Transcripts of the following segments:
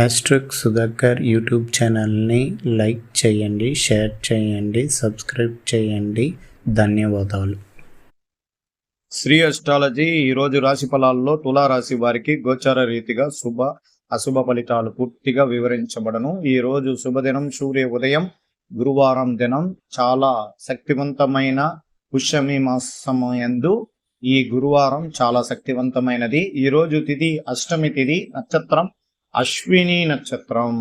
Austric Sudhakar YouTube ఛానల్ని like చేయండి, share చేయండి, సబ్స్క్రైబ్ చేయండి. ధన్యవాదాలు. శ్రీ అస్ట్రాలజీ ఈరోజు రాశి ఫలాల్లో తులారాశి వారికి గోచార రీతిగా శుభ అశుభ ఫలితాలు పూర్తిగా వివరించబడను. ఈ రోజు శుభదినం సూర్య ఉదయం, గురువారం దినం. చాలా శక్తివంతమైన పుష్యమి మాసమయందు ఈ గురువారం చాలా శక్తివంతమైనది. ఈ రోజు తిథి అష్టమి తిథి, నక్షత్రం అశ్విని నక్షత్రం.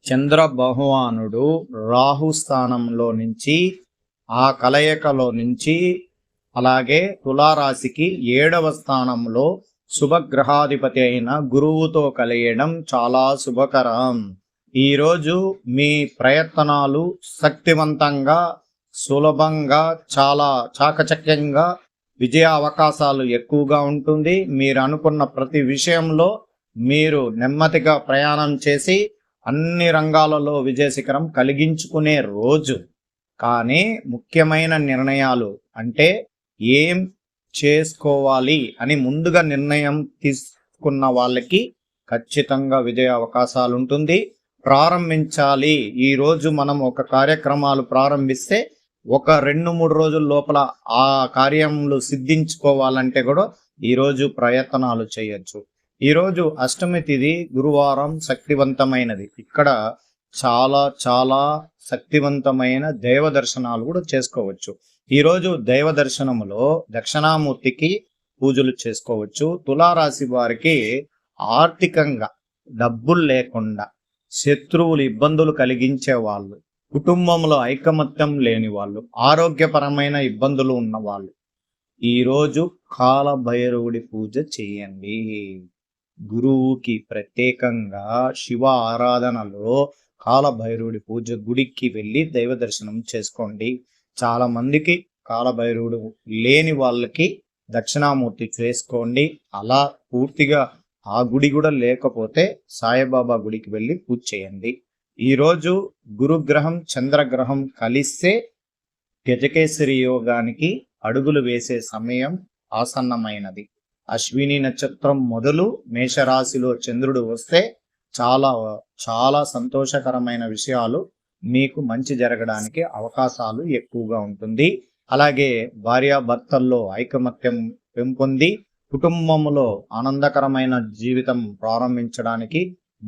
చంద్ర భగవానుడు రాహు స్థానంలో నుంచి ఆ కలయికలో నుంచి అలాగే తులారాశికి 7వ స్థానంలో శుభగ్రహాధిపతి అయిన గురువుతో కలియడం చాలా శుభకరం. ఈరోజు మీ ప్రయత్నాలు శక్తివంతంగా, సులభంగా, చాలా చాకచక్యంగా విజయ అవకాశాలు ఎక్కువగా ఉంటుంది. మీరు అనుకున్న ప్రతి విషయంలో మీరు నెమ్మదిగా ప్రయాణం చేసి అన్ని రంగాలలో విజయశిఖరం కలిగించుకునే రోజు. కానీ ముఖ్యమైన నిర్ణయాలు అంటే ఏం చేసుకోవాలి అని ముందుగా నిర్ణయం తీసుకున్న వాళ్ళకి ఖచ్చితంగా విజయ అవకాశాలు ఉంటుంది. ప్రారంభించాలి. ఈరోజు మనం ఒక కార్యక్రమాలు ప్రారంభిస్తే ఒక 2-3 రోజుల లోపల ఆ కార్యములు సిద్ధించుకోవాలంటే కూడా ఈరోజు ప్రయత్నాలు చేయొచ్చు. ఈరోజు అష్టమి తిథి గురువారం శక్తివంతమైనది. ఇక్కడ చాలా చాలా శక్తివంతమైన దైవ దర్శనాలు కూడా చేసుకోవచ్చు. ఈరోజు దైవ దర్శనములో దక్షిణామూర్తికి పూజలు చేసుకోవచ్చు. తులారాశి వారికి ఆర్థికంగా డబ్బులు లేకుండా, శత్రువులు ఇబ్బందులు కలిగించే వాళ్ళు, కుటుంబంలో ఐకమత్యం లేని వాళ్ళు, ఆరోగ్యపరమైన ఇబ్బందులు ఉన్న వాళ్ళు ఈరోజు కాలభైరవుడి పూజ చేయండి. గురువుకి ప్రత్యేకంగా శివ ఆరాధనలో కాలభైరవుడి పూజ గుడికి వెళ్ళి దైవ దర్శనం చేసుకోండి. చాలా మందికి కాలభైరవుడు లేని వాళ్ళకి దక్షిణామూర్తి చేసుకోండి. అలా పూర్తిగా ఆ గుడి కూడా లేకపోతే సాయిబాబా గుడికి వెళ్ళి పూజ చేయండి. ఈరోజు గురుగ్రహం చంద్రగ్రహం కలిస్తే గజకేసరి యోగానికి అడుగులు వేసే సమయం ఆసన్నమైనది. అశ్విని నక్షత్రం మొదలు మేషరాశిలో చంద్రుడు వస్తే చాలా చాలా సంతోషకరమైన విషయాలు మీకు మంచి జరగడానికి అవకాశాలు ఎక్కువగా ఉంటుంది. అలాగే భార్యాభర్తల్లో ఐకమత్యం పెంపొంది కుటుంబంలో ఆనందకరమైన జీవితం ప్రారంభించడానికి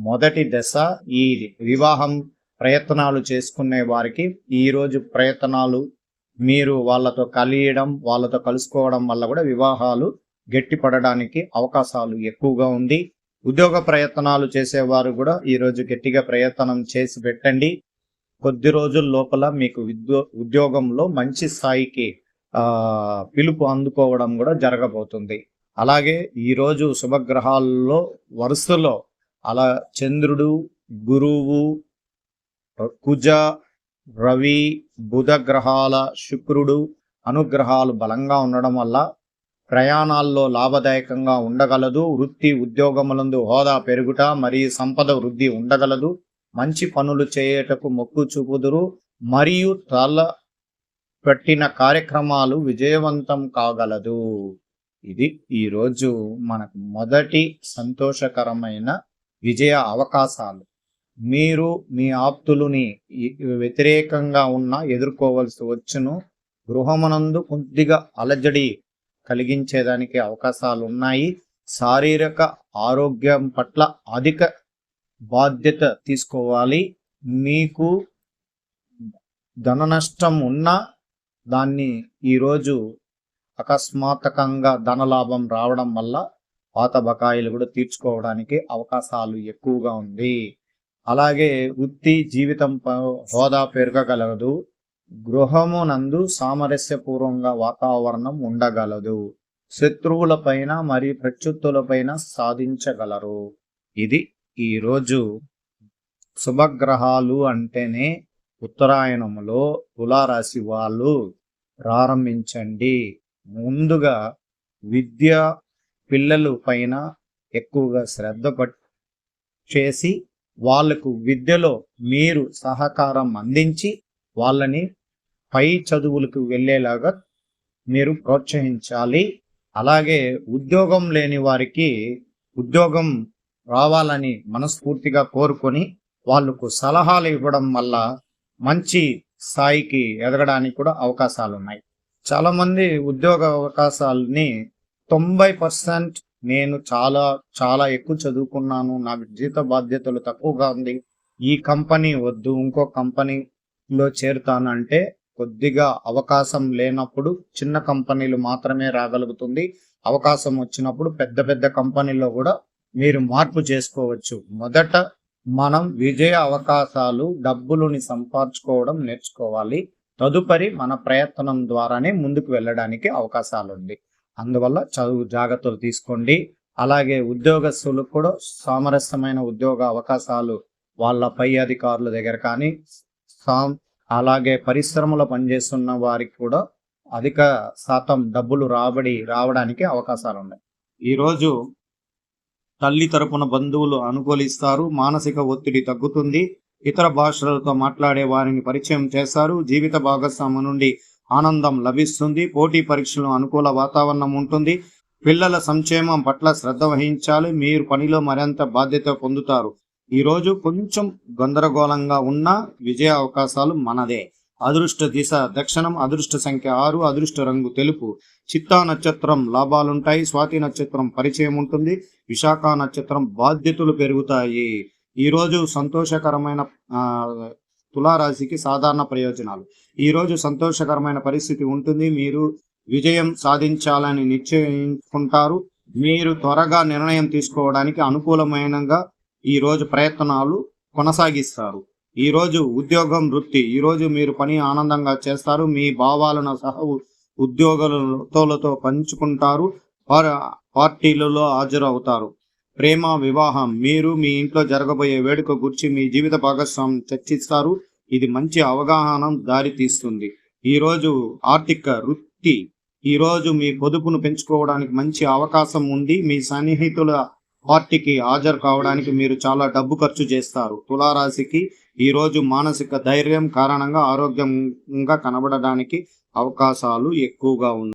మొదటి దశ ఈ వివాహం ప్రయత్నాలు చేసుకునే వారికి ఈరోజు ప్రయత్నాలు మీరు వాళ్ళతో కలియడం, వాళ్ళతో కలుసుకోవడం వల్ల కూడా వివాహాలు గట్టిపడడానికి అవకాశాలు ఎక్కువగా ఉంది. ఉద్యోగ ప్రయత్నాలు చేసేవారు కూడా ఈరోజు గట్టిగా ప్రయత్నం చేసి పెట్టండి. కొద్ది రోజుల లోపల మీకు ఉద్యోగంలో మంచి స్థాయికి పిలుపు అందుకోవడం కూడా జరగబోతుంది. అలాగే ఈరోజు శుభగ్రహాల్లో వరుసలో అలా చంద్రుడు, గురువు, కుజ, రవి, బుధ గ్రహాల, శుక్రుడు అనుగ్రహాలు బలంగా ఉండడం వల్ల ప్రయాణాల్లో లాభదాయకంగా ఉండగలదు. వృత్తి ఉద్యోగములందు హోదా పెరుగుట మరియు సంపద వృద్ధి ఉండగలదు. మంచి పనులు చేయటకు మొక్కు చూపుదురు మరియు తల పెట్టిన కార్యక్రమాలు విజయవంతం కాగలదు. ఇది ఈరోజు మనకు మొదటి సంతోషకరమైన విజయ అవకాశాలు. మీరు మీ ఆప్తులని వ్యతిరేకంగా ఎదుర్కోవలసి వచ్చును. గృహమునందు కొద్దిగా అలజడి కలిగించేదానికి అవకాశాలు ఉన్నాయి. శారీరక ఆరోగ్యం పట్ల అధిక బాధ్యత తీసుకోవాలి. మీకు ధన నష్టం ఉన్నా దాన్ని ఈరోజు అకస్మాత్తుగా ధనలాభం రావడం వల్ల పాత బకాయిలు కూడా తీర్చుకోవడానికి అవకాశాలు ఎక్కువగా ఉంది. అలాగే వృత్తి జీవితం హోదా పెరగగలదు. గృహమునందు సామరస్యపూర్వంగా వాతావరణం ఉండగలదు. శత్రువులపైన మరియు ప్రత్యుత్తులపైన సాధించగలరు. ఇది ఈరోజు శుభగ్రహాలు అంటేనే ఉత్తరాయణములో తులారాశి వాళ్ళు ప్రారంభించండి. ముందుగా విద్య పిల్లల పైన ఎక్కువగా శ్రద్ధ చేసి వాళ్లకు విద్యలో మీరు సహకారం అందించి వాళ్ళని పై చదువులకు వెళ్ళేలాగా మీరు ప్రోత్సహించాలి. అలాగే ఉద్యోగం లేని వారికి ఉద్యోగం రావాలని మనస్ఫూర్తిగా కోరుకొని వాళ్ళకు సలహాలు ఇవ్వడం వల్ల మంచి స్థాయికి ఎదగడానికి కూడా అవకాశాలు ఉన్నాయి. చాలా మంది ఉద్యోగ అవకాశాలని 90% నేను చాలా చాలా ఎక్కువ చదువుకున్నాను, నాకు జీత బాధ్యతలు తక్కువగా ఉంది, ఈ కంపెనీ వద్దు ఇంకో కంపెనీలో చేరుతాను అంటే కొద్దిగా అవకాశం లేనప్పుడు చిన్న కంపెనీలు మాత్రమే రాగలుగుతుంది. అవకాశం వచ్చినప్పుడు పెద్ద పెద్ద కంపెనీల్లో కూడా మీరు మార్పు చేసుకోవచ్చు. మొదట మనం విజయ అవకాశాలు డబ్బులుని సంపాదించుకోవడం నేర్చుకోవాలి. తదుపరి మన ప్రయత్నం ద్వారానే ముందుకు వెళ్ళడానికి అవకాశాలు ఉంది. అందువల్ల చదువు జాగ్రత్తలు తీసుకోండి. అలాగే ఉద్యోగస్తులకు కూడా సామరస్యమైన ఉద్యోగ అవకాశాలు వాళ్ళ పై అధికారుల దగ్గర కానీ అలాగే పరిశ్రమలో పనిచేస్తున్న వారికి కూడా అధిక శాతం డబ్బులు రావడానికి అవకాశాలు ఉన్నాయి. ఈరోజు తల్లి తరపున బంధువులు అనుకూలిస్తారు, మానసిక ఒత్తిడి తగ్గుతుంది, ఇతర భాషలతో మాట్లాడే వారిని పరిచయం చేస్తారు, జీవిత భాగస్వామి నుండి ఆనందం లభిస్తుంది, పోటీ పరీక్షలు అనుకూల వాతావరణం ఉంటుంది, పిల్లల సంక్షేమం పట్ల శ్రద్ధ వహించాలి, మీరు పనిలో మరింత బాధ్యత పొందుతారు. ఈరోజు కొంచెం గందరగోళంగా ఉన్న విజయ అవకాశాలు మనదే. అదృష్ట దిశ దక్షిణం, అదృష్ట సంఖ్య 6, అదృష్ట రంగు తెలుపు. చిత్తా నక్షత్రం లాభాలుంటాయి, స్వాతి నక్షత్రం పరిచయం ఉంటుంది, విశాఖ నక్షత్రం బాధ్యతలు పెరుగుతాయి. ఈరోజు సంతోషకరమైన తులారాశికి సాధారణ ప్రయోజనాలు. ఈరోజు సంతోషకరమైన పరిస్థితి ఉంటుంది, మీరు విజయం సాధించాలని నిశ్చయించుకుంటారు, మీరు త్వరగా నిర్ణయం తీసుకోవడానికి అనుకూలమైనగా ఈరోజు ప్రయత్నాలు కొనసాగిస్తారు. ఈరోజు ఉద్యోగం వృత్తి, ఈరోజు మీరు పని ఆనందంగా చేస్తారు, మీ భావాలను సహ ఉద్యోగులతో పంచుకుంటారు, పార్టీలలో హాజరవుతారు. ప్రేమ వివాహం, మీరు మీ ఇంట్లో జరగబోయే వేడుక గురించి మీ జీవిత భాగస్వామి చర్చిస్తారు, ఇది మంచి అవగాహన దారి తీస్తుంది. ఈరోజు ఆర్థిక వృత్తి, ఈరోజు మీ పొదుపును పెంచుకోవడానికి మంచి అవకాశం ఉంది, మీ సన్నిహితుల పార్టీకి హాజరు కావడానికి మీరు చాలా డబ్బు ఖర్చు చేస్తారు. తులారాశికి ఈరోజు మానసిక ధైర్యం కారణంగా ఆరోగ్యంగా కనబడడానికి అవకాశాలు ఎక్కువగా ఉన్నాయి.